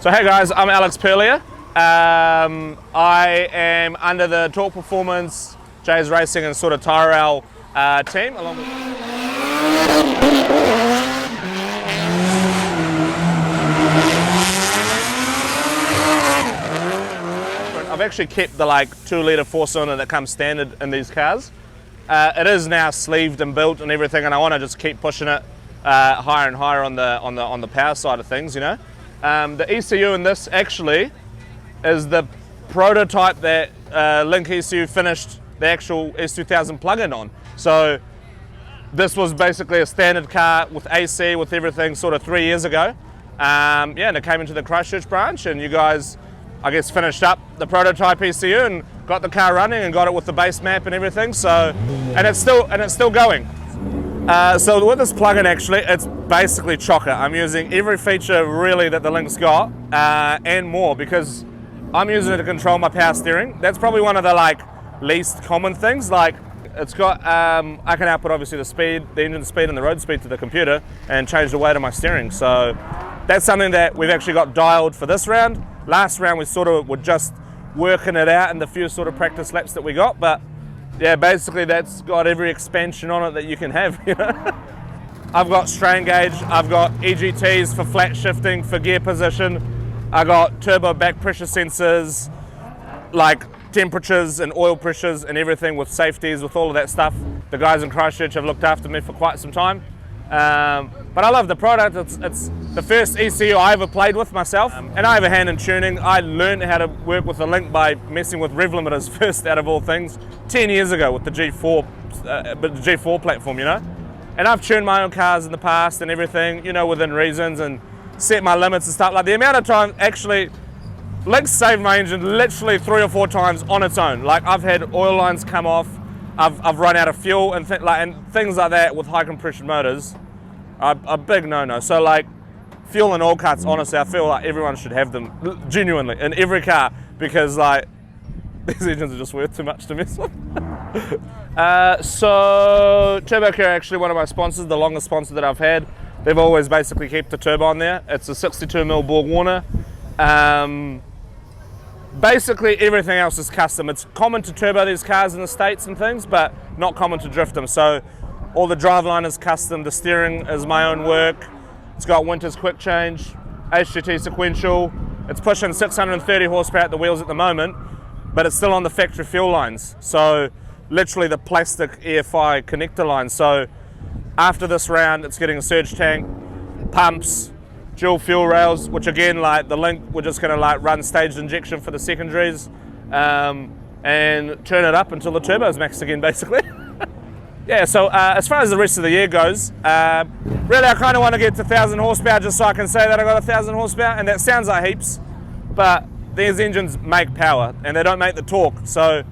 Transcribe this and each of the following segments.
So hey guys, I'm Alex Pirlea. I am under the Torque Performance, Jay's Racing and sort of Tyrell team. Along with I've actually kept the 2-litre 4-cylinder that comes standard in these cars. It is now sleeved and built and everything, and I want to just keep pushing it higher and higher on the power side of things, you know. The ECU in this actually is the prototype that Link ECU finished the actual S200 plug-in on. So this was basically a standard car with AC, with everything, sort of 3 years ago. And it came into the Christchurch branch, and you guys, I guess, finished up the prototype ECU and got the car running and got it with the base map and everything. So, and it's still going. So with this plug-in, actually, it's basically chocker. I'm using every feature really that the Link's got and more, because I'm using it to control my power steering. That's probably one of the least common things. It's got I can output obviously the speed, the engine speed and the road speed to the computer and change the weight of my steering. So that's something that we've actually got dialed for this round. Last round we sort of were just working it out in the few sort of practice laps that we got, but yeah, basically that's got every expansion on it that you can have, you know? I've got strain gauge, I've got EGTs for flat shifting, for gear position, I got turbo back pressure sensors, like temperatures and oil pressures and everything with safeties, with all of that stuff. The guys in Christchurch have looked after me for quite some time. But I love the product. It's the first ECU I ever played with myself, and I have a hand in tuning. I learned how to work with the Link by messing with rev limiters first, out of all things, 10 years ago with the G4 platform, you know. And I've tuned my own cars in the past and everything, you know, within reasons, and set my limits and stuff. Like the amount of time, actually, Link's saved my engine literally 3 or 4 times on its own. Like I've had oil lines come off, I've run out of fuel and things like that with high compression motors are a big no-no. So fuel and oil cuts, honestly, I feel like everyone should have them, genuinely, in every car, because these engines are just worth too much to mess with. So TurboCare, actually one of my sponsors, the longest sponsor that I've had. They've always basically kept the turbo on there. It's a 62mm Borg Warner. Basically everything else is custom. It's common to turbo these cars in the States and things, but not common to drift them. So all the driveline is custom, the steering is my own work. It's got Winter's quick change, HGT sequential. It's pushing 630 horsepower at the wheels at the moment, but it's still on the factory fuel lines. So literally the plastic EFI connector line. So after this round, it's getting a surge tank, pumps, dual fuel rails, which again, the Link, we're just going to run staged injection for the secondaries and turn it up until the turbo's maxed again, basically. Yeah, so as far as the rest of the year goes, really I kind of want to get to 1,000 horsepower just so I can say that I got 1,000 horsepower, and that sounds like heaps, but these engines make power and they don't make the torque. So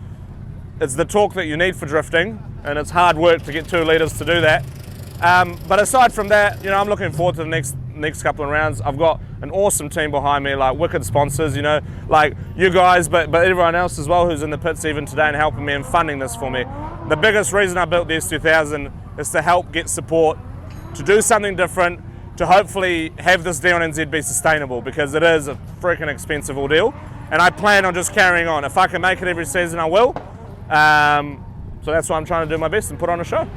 it's the torque that you need for drifting, and it's hard work to get 2 litres to do that. But aside from that, you know, I'm looking forward to the next couple of rounds. I've got an awesome team behind me, wicked sponsors, you know, you guys, but everyone else as well who's in the pits even today and helping me and funding this for me. The biggest reason I built the S200 is to help get support, to do something different, to hopefully have this D1NZ be sustainable, because it is a freaking expensive ordeal, and I plan on just carrying on. If I can make it every season, I will. So that's why I'm trying to do my best and put on a show.